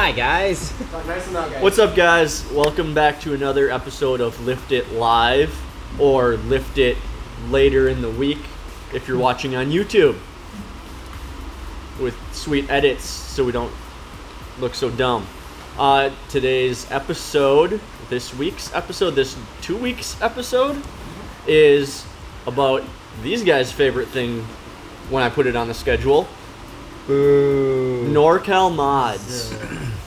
Hi, guys. Nice and out, guys. What's up, guys? Welcome back to another episode of Lift It Live, or Lift It later in the week if you're watching on YouTube, with sweet edits so we don't look so dumb. Today's episode, this 2 weeks episode, is about these guys' favorite thing when I put it on the schedule. Boo. NorCal Mods.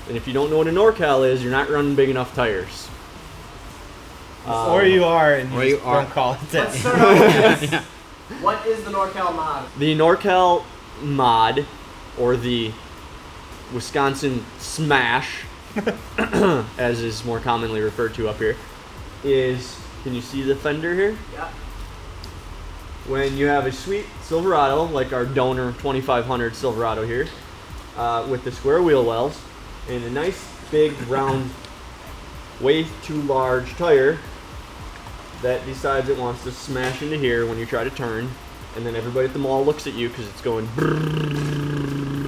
And if you don't know what a NorCal is, you're not running big enough tires. Or you are, and you are. don't call it Let's that. start off with this. What is the NorCal Mod? The NorCal Mod, or the Wisconsin Smash, as is more commonly referred to up here, is, can you see the fender here? Yeah. When you have a sweet Silverado, like our donor 2500 Silverado here, with the square wheel wells, and a nice big round, way too large tire that decides it wants to smash into here when you try to turn, and then everybody at the mall looks at you because it's going brrrr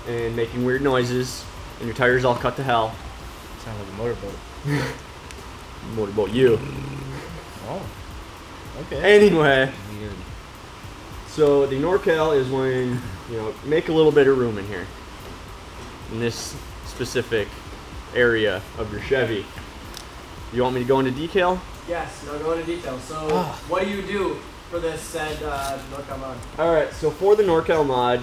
and making weird noises, and your tire's all cut to hell. Sound like a motorboat. Motorboat you. Oh. Okay. Anyway, Weird. so the NorCal is when, make a little bit of room in here, in this specific area of your Chevy. You want me to go into detail? Yes, no, go into detail. So, what do you do for this said NorCal Mod? Alright, so for the NorCal Mod,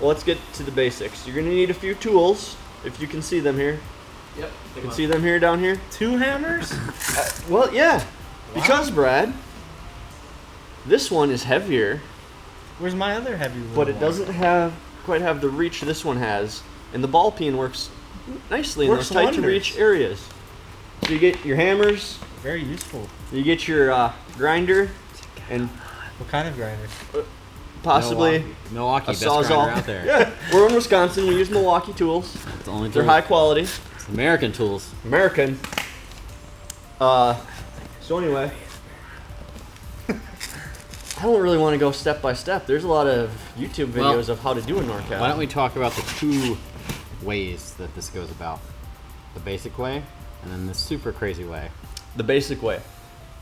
let's get to the basics. You're going to need a few tools, if you can see them here. Yep. You can see them here, down here? 2 hammers? Well, yeah. Because, Brad, this one is heavier, Where's my other heavy one? but it doesn't quite have the reach this one has. And the ball peen works nicely in Works those tight wonders. to reach areas. So you get your hammers, Very useful. you get your grinder, and What kind of grinder? possibly Milwaukee, a best grinder Sawzall. out there. Yeah, we're in Wisconsin. We use Milwaukee tools. It's the only They're tools. high quality, It's American tools. American. So anyway, I don't really want to go step by step. There's a lot of YouTube videos of how to do a NorCal. Why don't we talk about the 2 ways that this goes about? The basic way, and then the super crazy way. The basic way.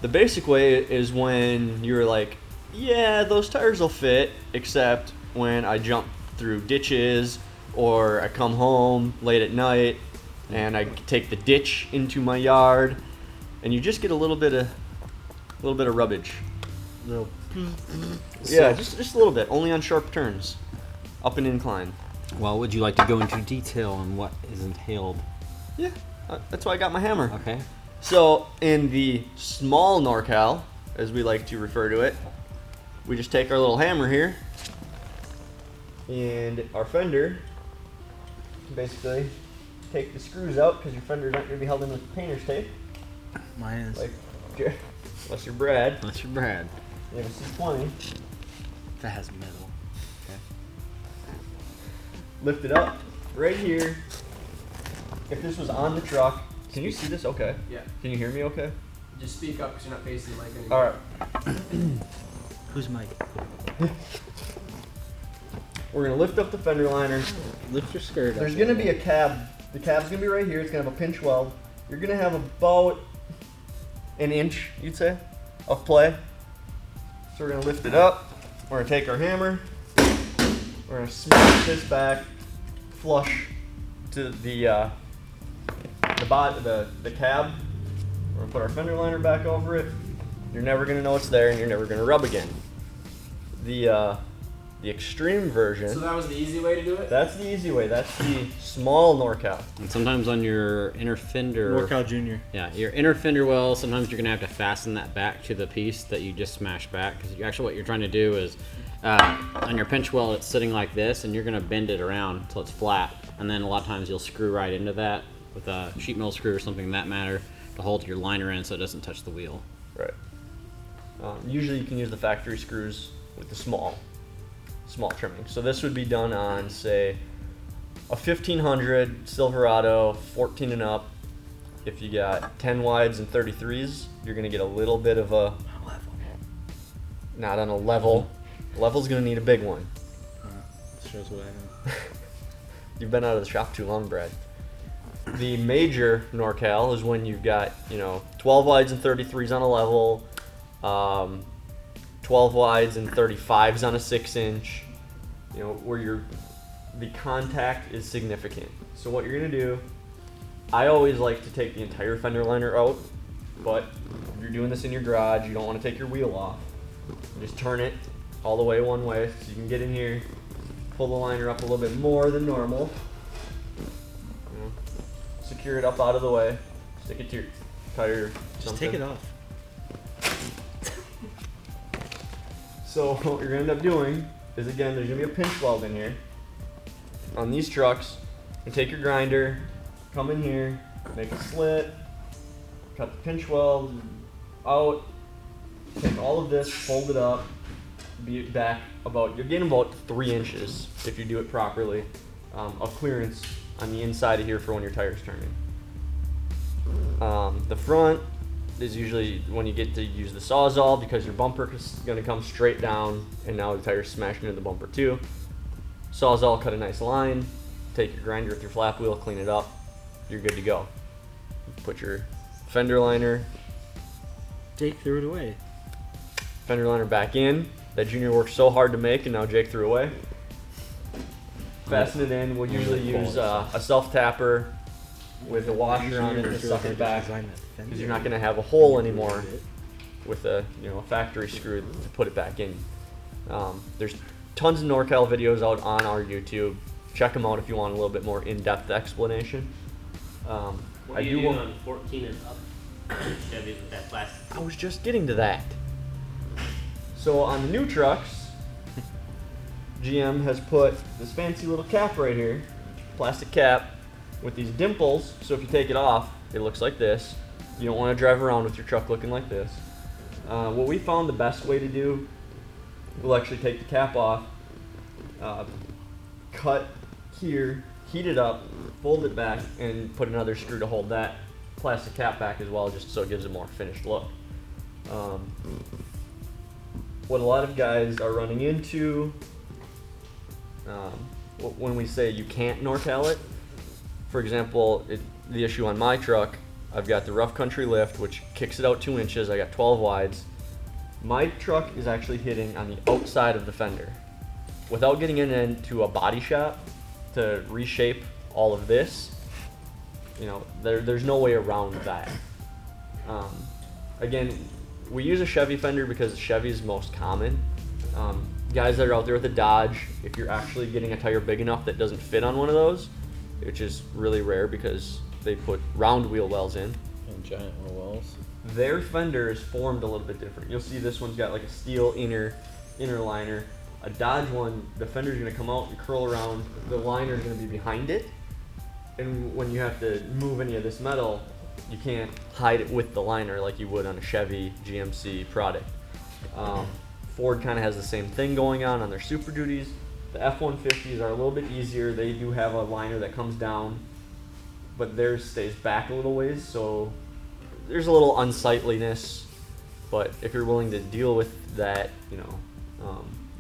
The basic way is when you're like, yeah, those tires will fit, except when I jump through ditches or I come home late at night and I take the ditch into my yard, and you just get a little bit of rubbish. Yeah, just a little bit, only on sharp turns, up an incline. Well, would you like to go into detail on what is entailed? Yeah, that's why I got my hammer. Okay. So, in the small NorCal, as we like to refer to it, we just take our little hammer here and our fender, basically take the screws out because your fender's not going to be held in with painter's tape. Mine is. Like, unless you're Brad. That's your Brad. You have a C20. That has metal. Lift it up right here. If this was on the truck, can you see this? Okay. Yeah. Can you hear me? Okay. Just speak up because you're not facing the mic anymore. All right. Who's Mike? We're gonna lift up the fender liner. Lift your skirt There's gonna be a cab. The cab's gonna be right here. It's gonna have a pinch weld. You're gonna have about an inch, you'd say, of play. So we're gonna lift it up. We're gonna take our hammer. We're gonna smash this back, flush to the cab. We're gonna put our fender liner back over it. You're never gonna know it's there, and you're never gonna rub again. The extreme version. So that was the easy way to do it? That's the easy way. That's the small NorCal. And sometimes on your inner fender. NorCal Junior. Yeah, your inner fender well, sometimes you're going to have to fasten that back to the piece that you just smashed back. Because actually what you're trying to do is, on your pinch well, it's sitting like this, and you're going to bend it around until it's flat. And then a lot of times you'll screw right into that with a sheet metal screw or something of that matter to hold your liner in so it doesn't touch the wheel. Right. Usually you can use the factory screws with the small trimming. So this would be done on, say, a 1500 Silverado, 14 and up. If you got 10 wides and 33s, you're gonna get a little bit of a not on a level. Level's gonna need a big one. Shows what I know. You've been out of the shop too long, Brad. The major NorCal is when you've got, 12 wides and 33s on a level, 12 wides and 35s on a 6-inch, where the contact is significant. So what you're going to do, I always like to take the entire fender liner out, but if you're doing this in your garage, you don't want to take your wheel off. Just turn it all the way one way so you can get in here, pull the liner up a little bit more than normal. Secure it up out of the way, stick it to your tire. Just take it off. So what you're going to end up doing is, again, there's going to be a pinch weld in here. On these trucks, you take your grinder, come in here, make a slit, cut the pinch weld out, take all of this, fold it up, be back you're getting about 3 inches if you do it properly of clearance on the inside of here for when your tire's turning. The front is usually when you get to use the Sawzall, because your bumper is going to come straight down and now the tire's smashing into the bumper too. Sawzall, cut a nice line, take your grinder with your flap wheel, clean it up, you're good to go. Put your fender liner, Jake threw it away. fender liner back in. That Junior worked so hard to make and now Jake threw away. Fasten it in. We'll usually use a self-tapper with a washer on it to suck it back, because you're not going to have a hole anymore with a factory screw to put it back in. There's tons of NorCal videos out on our YouTube. Check them out if you want a little bit more in-depth explanation. What do you do on 14 and up Chevys with that plastic? I was just getting to that. So on the new trucks, GM has put this fancy little cap right here, plastic cap with these dimples, so if you take it off, it looks like this. You don't want to drive around with your truck looking like this. What we found the best way to do, we'll actually take the cap off, cut here, heat it up, fold it back, and put another screw to hold that plastic cap back as well, just so it gives a more finished look. What a lot of guys are running into when we say you can't NorCal it, for example, the issue on my truck, I've got the rough country lift, which kicks it out 2 inches. I got 12 wides. My truck is actually hitting on the outside of the fender. Without getting into a body shop to reshape all of this, there's no way around that. Again, we use a Chevy fender because Chevy is most common. Guys that are out there with a Dodge, if you're actually getting a tire big enough that doesn't fit on one of those, which is really rare because they put round wheel wells in. And giant wheel wells. Their fender is formed a little bit different. You'll see this one's got like a steel inner liner. A Dodge one, the fender's gonna come out and curl around. The liner's gonna be behind it. And when you have to move any of this metal, you can't hide it with the liner like you would on a Chevy GMC product. Ford kind of has the same thing going on their Super Duties. The F-150s are a little bit easier. They do have a liner that comes down, but theirs stays back a little ways, so there's a little unsightliness. But if you're willing to deal with that, you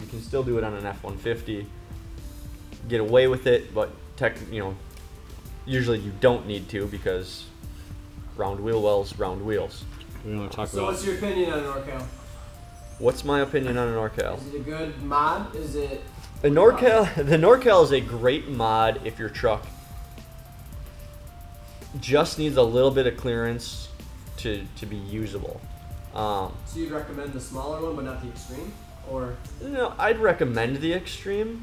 can still do it on an F-150. Get away with it, but usually you don't need to, because round wheel wells, round wheels. We want to talk So about. what's your opinion on NorCal? What's my opinion on a NorCal? Is it a good mod? Is it... The NorCal is a great mod if your truck just needs a little bit of clearance to be usable. So you'd recommend the smaller one, but not the Extreme? Or... No, I'd recommend the Extreme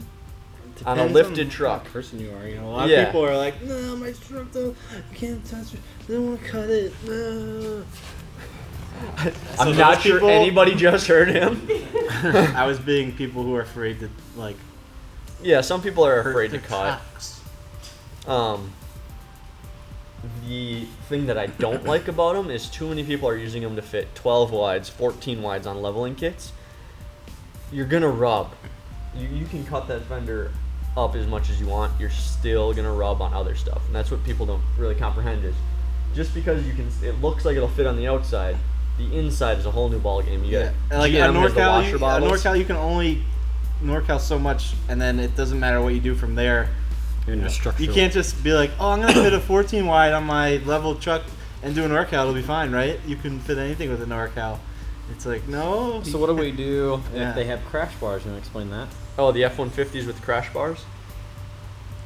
on a Depends lifted on truck. what person you are. A lot Yeah. of people are like, no, my truck though, I can't touch it. I don't want to cut it. No. I'm So not those sure people- anybody just heard him. I was being people who are afraid to Yeah, some people are hurt afraid to their cut. trucks. The thing that I don't like about them is too many people are using them to fit 12 wides, 14 wides on leveling kits. You're gonna rub. You can cut that fender up as much as you want. You're still gonna rub on other stuff, and that's what people don't really comprehend is just because it looks like it'll fit on the outside, the inside is a whole new ball game. You Yeah, got like a GM has the washer NorCal, bottles. NorCal, you can only NorCal so much, and then it doesn't matter what you do from there. You're into structural. You can't just be like, oh, I'm gonna fit a 14 wide on my level truck and do a NorCal. It'll be fine, right? You can fit anything with a NorCal. It's like, no. So what do we do Yeah. if they have crash bars? You want to explain that? Oh, the F-150s with crash bars.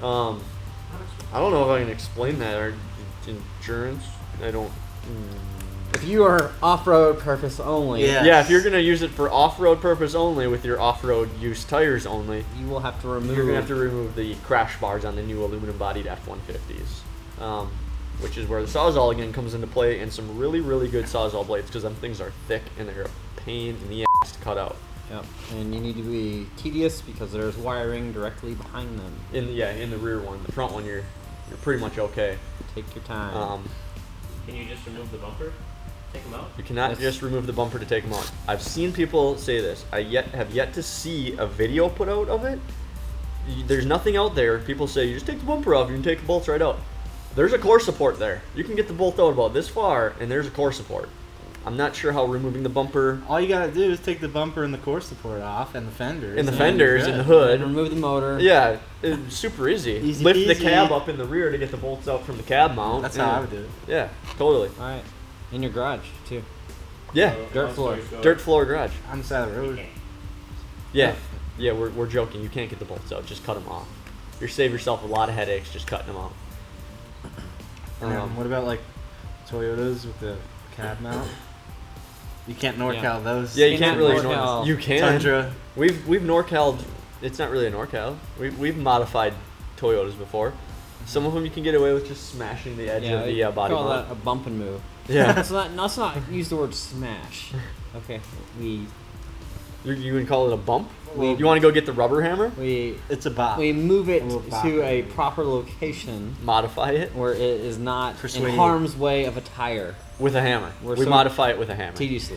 I don't know if I can explain that. Or insurance? I don't. If you are off-road purpose only, Yeah. Yeah, if you're gonna use it for off-road purpose only with your off-road use tires only, you will have to remove. you're gonna have to remove the crash bars on the new aluminum-bodied F-150s, which is where the Sawzall again comes into play, and some really, really good Sawzall blades because them things are thick and they're a pain in the ass to cut out. Yep. And you need to be tedious because there's wiring directly behind them. In the rear one, the front one you're pretty much okay. Take your time. Can you just remove the bumper? Take them out? You cannot just remove the bumper to take them out. I've seen people say this. I have yet to see a video put out of it. There's nothing out there. People say you just take the bumper off, you can take the bolts right out. There's a core support there. You can get the bolt out about this far, and there's a core support. I'm not sure how removing the bumper All you gotta do is take the bumper and the core support off, and the fenders. and the you're fenders good. and the And hood. remove the motor. Yeah, it's super easy. Easy Lift the peasy. cab up in the rear to get the bolts out from the cab mount. That's and- how I would do it. Yeah, totally. All right. In your garage too. Yeah, Dirt Long floor. story short, dirt floor garage. On the side of the road. Yeah, yeah, we're joking. You can't get the bolts out. Just cut them off. You save yourself a lot of headaches just cutting them off. And then what about like Toyotas with the cab mount? You can't NorCal Yeah. those. Yeah, you can't really. NorCal. You can. Tundra. We've NorCal'd. It's not really a NorCal. We've modified Toyotas before. Some of them you can get away with just smashing the edge of the body call mount. that a bump and move. Yeah. let's not use the word smash. Okay. You can call it a bump. We- You want to go get the rubber hammer? We It's a bop. we move it A little bop. to a proper location Modify it where it is not Persuade. in harm's way of a tire. with a hammer. We're We so- modify it with a hammer. Tediously.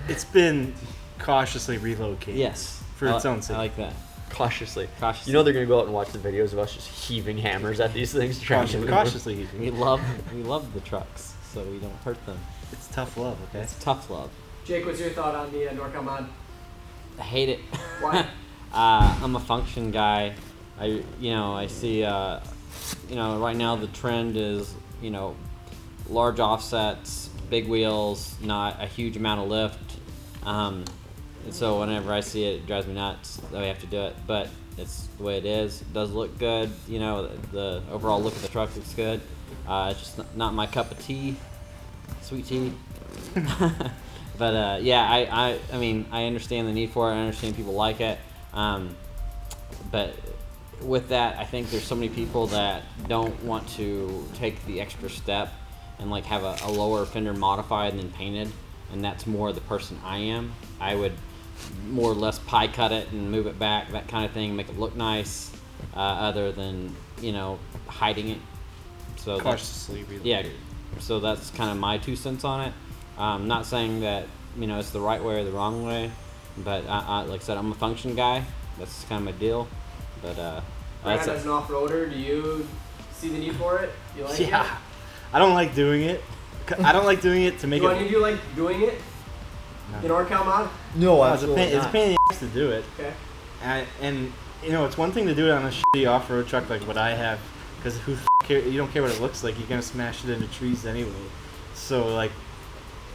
It's been cautiously relocated. Yes. For its own sake. I like that. Cautiously. Cautiously. You know they're gonna go out and watch the videos of us just heaving hammers at these things. Trying to Cautiously. We love the trucks, so we don't hurt them. It's tough love, okay? It's tough love. Jake, what's your thought on the NorCal Mod? I hate it. Why? I'm a function guy. I see, right now the trend is, large offsets, big wheels, not a huge amount of lift. And so whenever I see it, it drives me nuts that we have to do it. But it's the way it is. It does look good. The overall look of the truck looks good. It's just not my cup of tea, sweet tea. But I understand the need for it. I understand people like it. But with that, I think there's so many people that don't want to take the extra step and like have a lower fender modified and then painted, and that's more the person I am. I would more or less pie cut it and move it back, that kind of thing, make it look nice, other than hiding it. So Cautiously relocated. yeah, so that's kind of my 2 cents on it. Not saying that it's the right way or the wrong way, but like I said, I'm a function guy. That's kind of my deal. But Brad, that's as an off-roader, do you see the need for it? You like Yeah. it? I don't like doing it. I don't like doing it to make Do any it. of you like doing it? The NorCal Mod? No, It's a pain in the ass to do it. Okay. And it's one thing to do it on a shitty off-road truck like what I have, because who cares? You don't care what it looks like. You're gonna smash it into trees anyway. So like,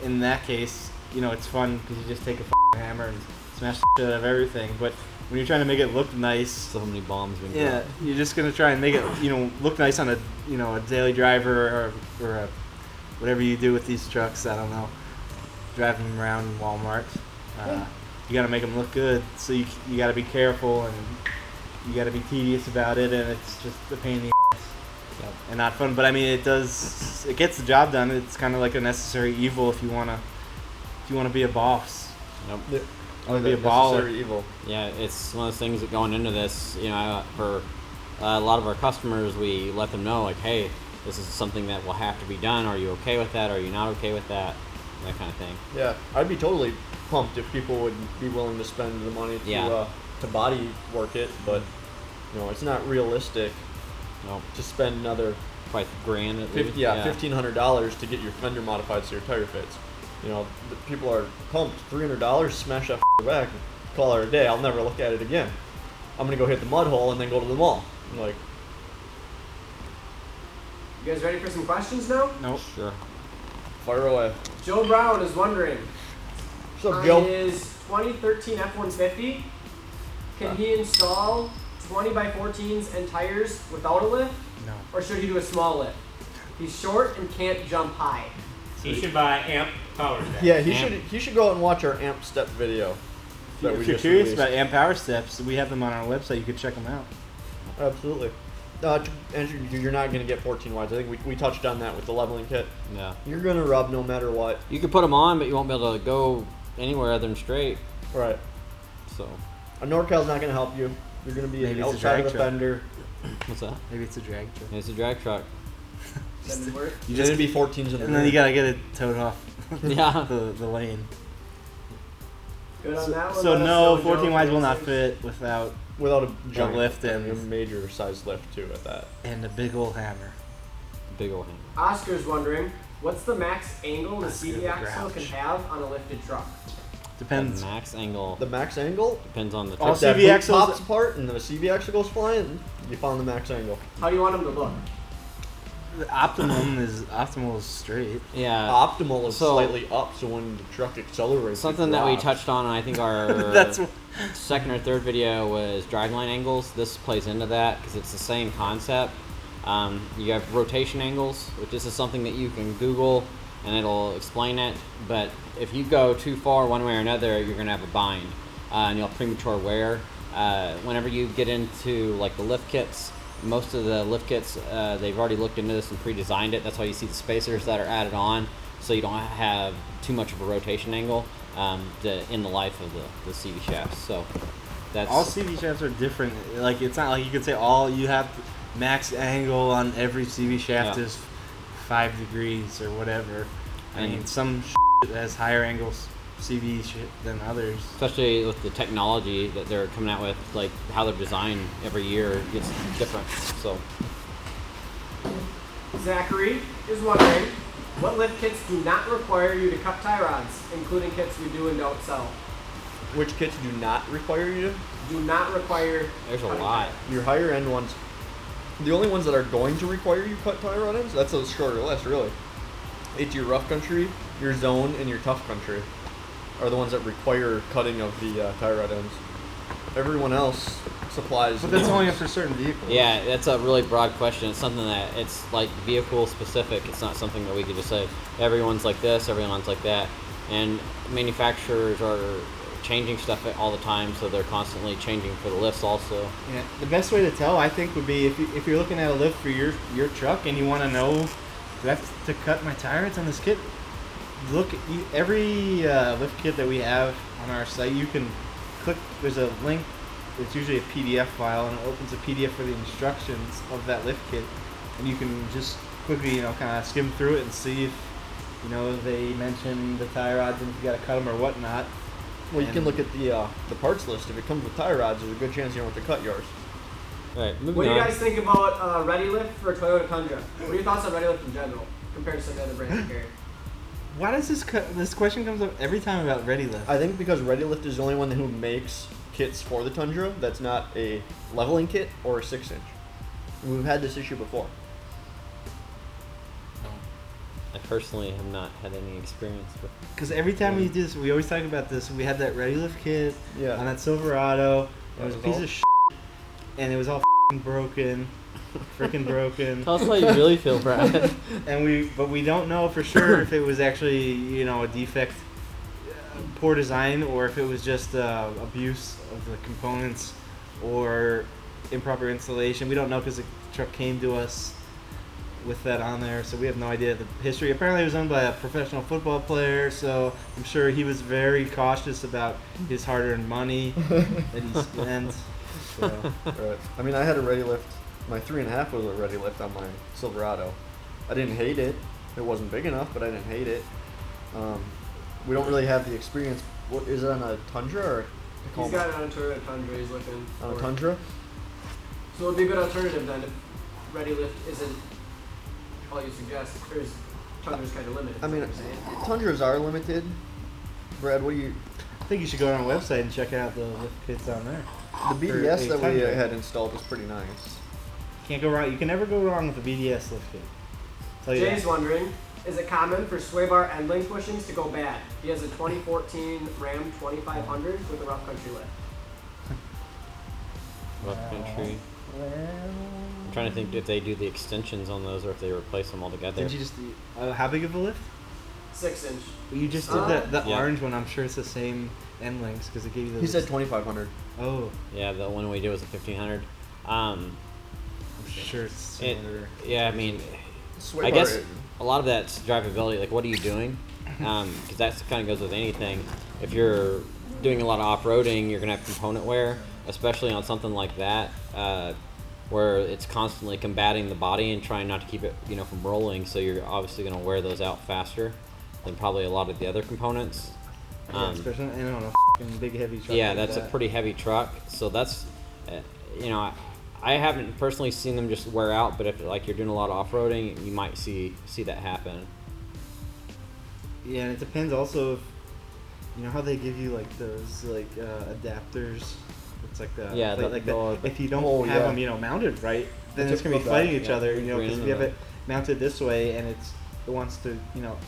in that case, it's fun because you just take a hammer and smash the shit out of everything. But when you're trying to make it look nice, so many bombs being yeah, you're just gonna try and make it look nice on a a daily driver or a, whatever you do with these trucks. I don't know, driving them around in Walmart. You gotta make them look good, so you gotta be careful and you gotta be tedious about it, and it's just a pain in the ass and not fun. But I mean, it gets the job done. It's kind of like a necessary evil if you wanna be a boss. Nope. I wanna be a baller. Evil. Yeah, it's one of those things that going into this, for a lot of our customers, we let them know, like, hey, this is something that will have to be done. Are you okay with that? Are you not okay with that? That kind of thing. Yeah, I'd be totally pumped if people would be willing to spend the money to body work it, but it's not realistic Nope. to spend another Quite grand at least. $1,500 to get your fender modified so your tire fits. The people are pumped. $300, smash that back, call it a day. I'll never look at it again. I'm gonna go hit the mud hole and then go to the mall. I'm like, You guys ready for some questions now? Nope. Sure. Fire away. Joe Brown is wondering, What's up, on Joe? his 2013 F-150, can he install 20x14s and tires without a lift? No. Or should he do a small lift? He's short and can't jump high. He should buy amp power steps. Yeah, he should go out and watch our amp step video. that we If you're just curious released. about amp power steps, we have them on our website. You can check them out. Absolutely. And you're not going to get 14 wides. I think we touched on that with the leveling kit. Yeah. You're going to rub no matter what. You can put them on, but you won't be able to go anywhere other than straight. Right. So. A NorCal's not going to help you. You're going to be Maybe it's a outside drag of the truck. Fender. What's that? Maybe it's a drag truck. It's a drag truck. Doesn't work. You just be 14s in the And then you gotta get it towed off Yeah. the lane. Good on that one. So Let us no, know, 14 Joe, wides for will not answers. fit without without a giant lift a and- major size lift too at that. and a big old hammer. Big old hand. Oscar's wondering, what's the max angle the Oscar CD the axle can Grouch. have on a lifted truck? Depends. The max angle The max angle. depends on the All truck. If that CV boot axles- pops apart and the CV axle goes flying, you found the max angle. How do you want them to look? The optimal is straight. Yeah. Optimal is so- slightly up, so when the truck accelerates, Something it that we drops. touched on, I think our That's second or third video was dragline angles. This plays into that because it's the same concept. You have rotation angles, which this is something that you can Google and it'll explain it. But if you go too far one way or another, you're gonna have a bind and you'll have premature wear. Whenever you get into like the lift kits, most of the lift kits they've already looked into this and pre-designed it. That's why you see the spacers that are added on, so you don't have too much of a rotation angle in the life of the CV shafts. So that's all CV shafts are different. Like it's not like you could say all you have max angle on every CV shaft Yeah. is 5 degrees or whatever. I And- mean, some has higher angles CV shit than others. especially with the technology that they're coming out with, like how they're designed every year gets different. So Zachary is wondering, what lift kits do not require you to cut tie rods, including kits we do and don't sell? Which kits do not require you to? Do not require there's a cutting lot. tie. Your higher end ones. The only ones that are going to require you cut tie rod ends, that's a shorter list, really. It's your rough country, your zone, and your tough country are the ones that require cutting of the tie rod ends. Everyone else supplies. But that's only for certain vehicles. Yeah, that's a really broad question. It's something that it's like vehicle specific. It's not something that we could just say everyone's like this, everyone's like that. And manufacturers are changing stuff all the time, so they're constantly changing for the lifts also. Yeah, the best way to tell, I think, would be if you're looking at a lift for your truck and you want to know, do I have to cut my tie rods on this kit? Look, every lift kit that we have on our site, you can click, there's a link, it's usually a PDF file, and it opens a PDF for the instructions of that lift kit. And you can just quickly, kind of skim through it and see if, they mention the tie rods and if you got to cut them or whatnot. Well, you can look at the parts list. If it comes with tie rods, there's a good chance you don't have to cut yours. All right, moving What do you on. guys think about Ready Lift for Toyota Tundra? What are your thoughts on Ready Lift in general, compared to some of the other brands you carry? Why does this question comes up every time about Ready Lift? I think because ReadyLift is the only one who makes kits for the Tundra that's not a leveling kit or a 6-inch. We've had this issue before. I personally have not had any experience with. Because every time we do this, we always talk about this. We had that Ready Lift kit Yeah. on that Silverado. Yeah, It was it a was piece all- of and it was all broken, freaking broken. Tell us how you really feel, Brad. And we don't know for sure if it was actually a defect, poor design, or if it was just abuse of the components or improper installation. We don't know because the truck came to us with that on there, so we have no idea the history. Apparently it was owned by a professional football player, so I'm sure he was very cautious about his hard-earned money that he spent. So. Right. I mean, I had a ReadyLift. My 3.5 was a ReadyLift on my Silverado. I didn't hate it. It wasn't big enough, but I didn't hate it. We don't really have the experience. What is it on a Tundra or He's got it on a Toyota Tundra he's looking on a for. Tundra? So it would be a good alternative then if Ready Lift isn't all you suggest, or is Tundra's kind of limited. I mean, is what you're saying. Tundras are limited. Brad, what do you? I think you should go on our website and check out the lift kits on there. The BDS a that we Tundra. had installed was pretty nice. Can't go wrong. You can never go wrong with the BDS lift kit. Oh, yeah. Jay's wondering, is it common for sway bar end link bushings to go bad? He has a 2014 Ram 2500 with a rough country lift. Rough country. I'm trying to think if they do the extensions on those or if they replace them altogether. Did you just how big of a lift? 6 inch. You just did the Yeah. orange one. I'm sure it's the same end links because it gave you the. He said 2,500. Oh, Yeah, the one we did was a 1500. I'm sure it's It, similar. yeah, I mean, Sway I bar guess a lot of that's drivability. Like, what are you doing? Because that kind of goes with anything. If you're doing a lot of off-roading, you're gonna have component wear, especially on something like that, where it's constantly combating the body and trying not to keep it, from rolling. So you're obviously gonna wear those out faster than probably a lot of the other components. Yeah, especially on a f***ing big heavy truck. Yeah, like that's that. a pretty heavy truck. So that's, I haven't personally seen them just wear out, but if like you're doing a lot of off-roading, you might see that happen. Yeah, and it depends also if how they give you like those adapters. It's like the Yeah, plate, the- if you don't oh, have yeah. them mounted right, then I it's took gonna be about that, fighting each yeah. other. Ran Because if into you have that. it mounted this way and it wants to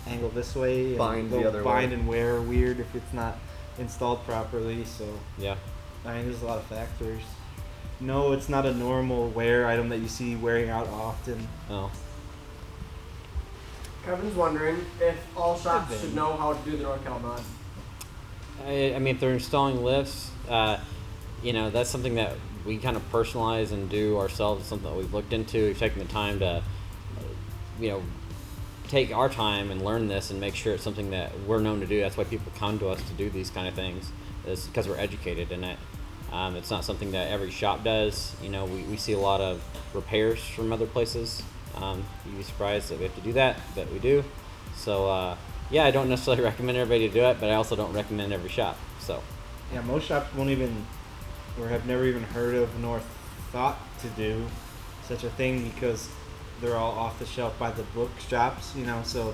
angle this way, and Bind the they'll other bind way. and wear weird if it's not installed properly. So Yeah. I mean, there's a lot of factors. No, it's not a normal wear item that you see wearing out often. Oh. Kevin's wondering if all shops Could be. should know how to do the NorCal Mod. I mean, if they're installing lifts, that's something that we kind of personalize and do ourselves. It's something that we've looked into. We've taken the time to, take our time and learn this and make sure it's something that we're known to do. That's why people come to us to do these kind of things, is because we're educated in it. It's not something that every shop does. We see a lot of repairs from other places. You'd be surprised that we have to do that, but we do. So, I don't necessarily recommend everybody to do it, but I also don't recommend every shop. So, Yeah, most shops won't even, or have never even heard of nor thought to do such a thing because they're all off the shelf by the book shops, So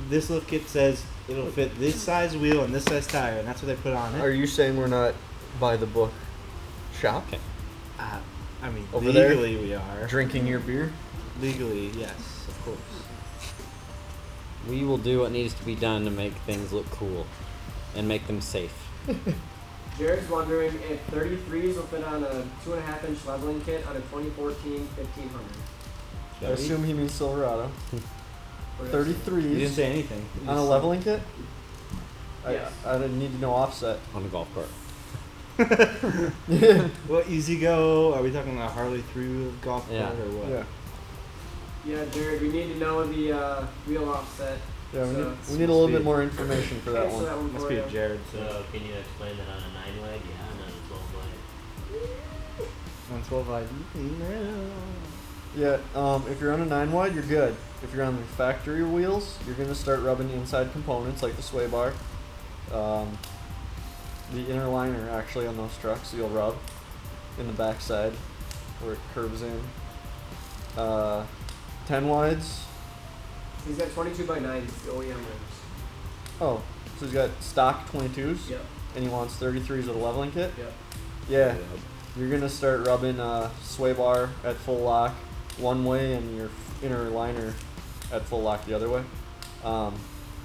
this lift kit says it'll fit this size wheel and this size tire, and that's what they put on it. Are you saying we're not by the book shop? okay. I mean, Over there? legally we are. Drinking your beer? Legally, yes, of course. We will do what needs to be done to make things look cool and make them safe. Jared's wondering if 33s will fit on a 2.5 inch leveling kit on a 2014 1500. I assume he means Silverado. What is it? 33s You didn't say anything. You on a just- leveling kit? Yes. I didn't need to know offset. On a golf cart. What, easy go? Are we talking about Harley through golf Yeah. cart or what? Yeah. Yeah, Jared, we need to know the wheel offset. Yeah, we So- need, we need a little bit more information for that Okay, so one. that one Must for be you. a Jared. So can you explain that on a 9-wide? Yeah, and on a 12-wide. On 12 I. Yeah, if you're on a 9-wide, you're good. If you're on the factory wheels, you're going to start rubbing inside components like the sway bar. The inner liner actually on those trucks you'll rub in the backside where it curves in. 10 wides. He's got 22x9s, the OEM rims. Oh, so he's got stock 22s Yep, and he wants 33s with a leveling kit. yep. Yeah, you're gonna start rubbing sway bar at full lock one way and your inner liner at full lock the other way. I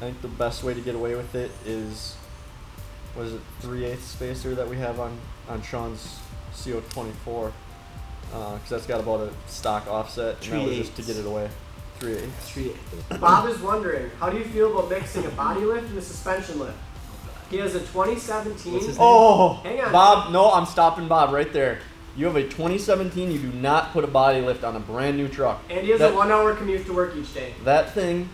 think the best way to get away with it is, what is it, 3/8 spacer that we have on Sean's CO24, because that's got about a stock offset, and that was just to get it away. 3/8. Bob is wondering, how do you feel about mixing a body lift and a suspension lift? He has a 2017. What's his Oh, Hang on. Bob, no, I'm stopping Bob right there. You have a 2017, you do not put a body lift on a brand new truck. And he has That- a 1-hour commute to work each day. That thing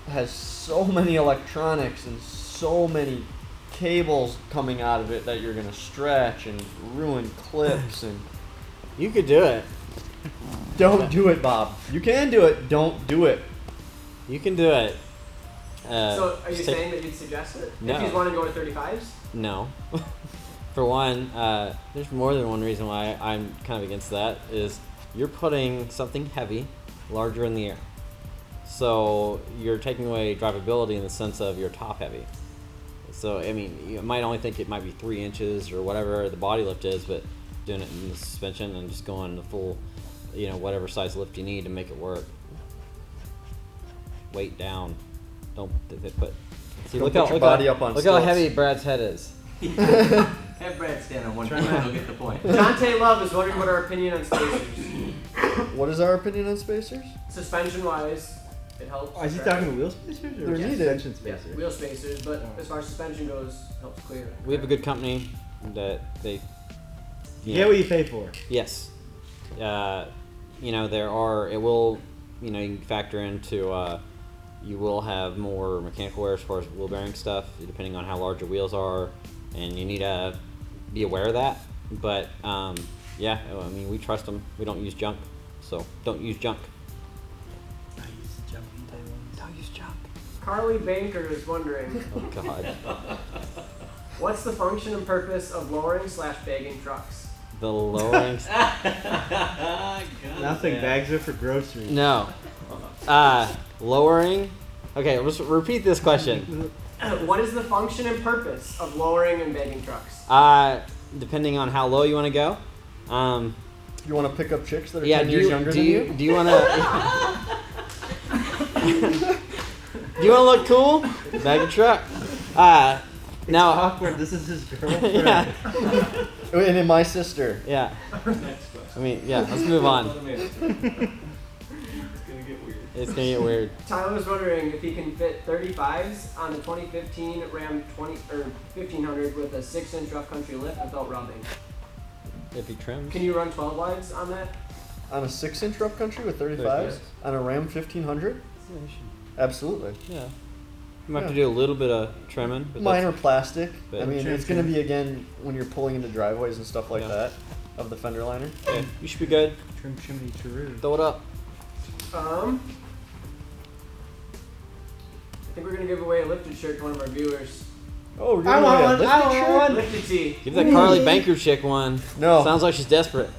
has so many electronics and so many cables coming out of it that you're going to stretch and ruin clips and You could do it. don't do it, Bob. You can do it, don't do it. You can do it. So are you just take- saying that you'd suggest it? No. If he's wanting to go to 35s? No. For one, there's more than one reason why I'm kind of against that, is you're putting something heavy larger in the air. So you're taking away drivability in the sense of you're top heavy. So, I mean, you might only think it might be 3 inches or whatever the body lift is, but doing it in the suspension and just going the full, whatever size lift you need to make it work. weight down. Don't put. See, Don't look put how your body up on look how stilts. heavy Brad's head is. Have Brad stand on one foot, he'll get the point. Dante Love is wondering what our opinion on spacers. What is our opinion on spacers? Suspension wise, it helps. Is he talking wheel spacers or They're needed. suspension Yeah, spacers? wheel spacers, but as far as suspension goes, helps clear. We have a good company that they. You get what you pay for. Yes. You know, there are, it will, you know, you can factor into, you will have more mechanical wear as far as wheel bearing stuff, depending on how large your wheels are, and you need to be aware of that. But, yeah, I mean, we trust them. We don't use junk, so don't use junk. Don't use junk. Carly Banker is wondering, Oh, God. what's the function and purpose of lowering/bagging trucks? The lowering. Nothing. Bags are for groceries. No. Lowering. Okay, let's repeat this question. What is the function and purpose of lowering and bagging trucks? Depending on how low you want to go. You want to pick up chicks that are Yeah, 10 years younger than you? Do you want to? Do you want to look cool? Bag a truck. Now. Awkward. This is his girlfriend. Yeah. And then my sister. Yeah. I mean, yeah. Let's move on. It's gonna get weird. Tyler's wondering if he can fit 35s on the 2015 Ram 1500 with a 6-inch rough country lift without rubbing. If he trims. Can you run 12 wides on that? On a 6-inch rough country with 35s? 35s. On a Ram 1500? Absolutely. Yeah. You might have to do a little bit of trimming. But Minor plastic. but- I mean, Trim, it's going to trim. be, again, when you're pulling into driveways and stuff like Yeah. that, of the fender liner. Okay, you should be good. Trim chimney chiroo. Throw it up. I think we're gonna give away a lifted shirt to one of our viewers. Oh, we're I going want to one. lifted I want shirt? one. Lifted tee. Give that Carly Banker chick one. No. Sounds like she's desperate.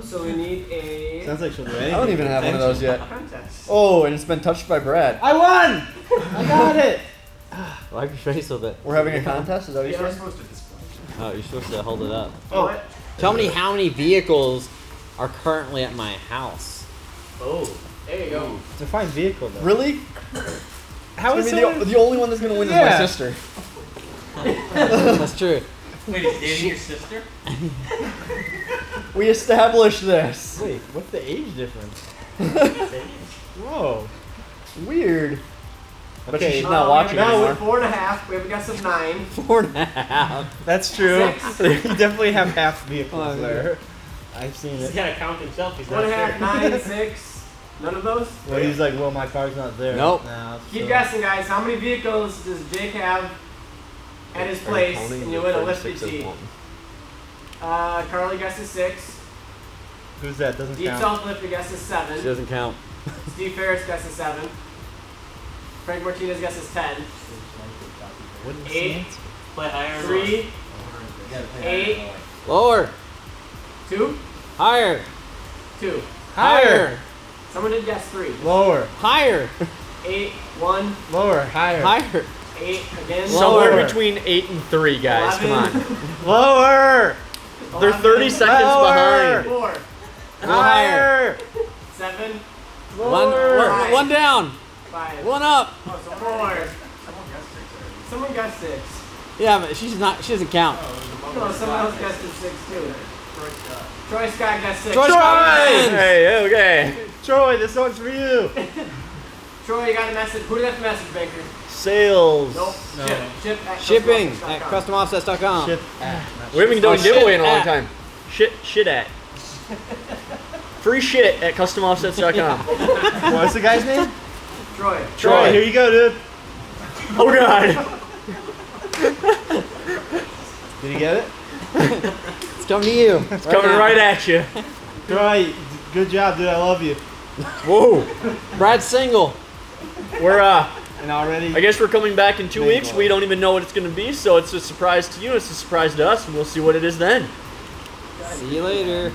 So we need a Sounds like she'll do anything. I don't even have one of those yet. contest. Oh, and it's been touched by Brad. I won! I got it! Wipe your face with it. We're having a contest? Is that what you Yeah, we're said? supposed to display. Oh, you're supposed to hold it up. Oh. What? Tell me how many vehicles are currently at my house. Oh. There you go. It's a fine vehicle, though. Really? How I is mean, the only one that's going to win Yeah. is my sister. That's true. Wait, is Danny your sister? We established this. Wait, what's the age difference? Whoa. Weird. But Okay, she's not watching we have a anymore. guess of 4.5. We have a guess of 9. 4.5. That's true. 6. You definitely have half vehicles there. I've seen He's it. gotta count himself. He's not 1.5, sure. 9, 6. None of those? Well, he's like, well, my car's not there. Nope. Nah, Keep so- guessing, guys. How many vehicles does Jake have at his place? And you win a lifted tee. Carly guesses 6. Who's that? Doesn't Deep count. South Lifter guesses She 7. doesn't count. Steve Ferris guesses 7. Frank Martinez guesses 10. Wouldn't 8. Play higher. or 3. 8. Lower. 2. Higher. 2. Higher. Someone did guess 3. Lower. Higher. 8. 1. Lower. Higher. Higher. 8. Again. Somewhere Lower. between 8 and 3, guys. 11. Come on. Lower. They're 30 seconds Lower. behind. 4. Higher. 7. One down. 5. One up. Oh, so 4. Someone guessed 6. Yeah, but she's not. She doesn't count. No, someone else guessed 6 too. Troy Scott guessed 6. Troy Scott wins. Hey, okay. Troy, this one's for you. Troy, you got a message. Who left a message, Baker? Sales. Nope. No. Shipping customoffice.com. at customoffsets.com. Shit. We haven't done a Oh, giveaway in a shit long at. time. Shit at. Free shit at customoffsets.com. What's the guy's name? Troy. Troy. Here you go, dude. Oh, God. Did you get it? It's coming to you. It's coming right at you. Troy, good job, dude. I love you. Whoa. Brad's single. We're, And already. I guess we're coming back in 2 Big weeks. boy. We don't even know what it's going to be, so it's a surprise to you. It's a surprise to us, and we'll see what it is then. See you later.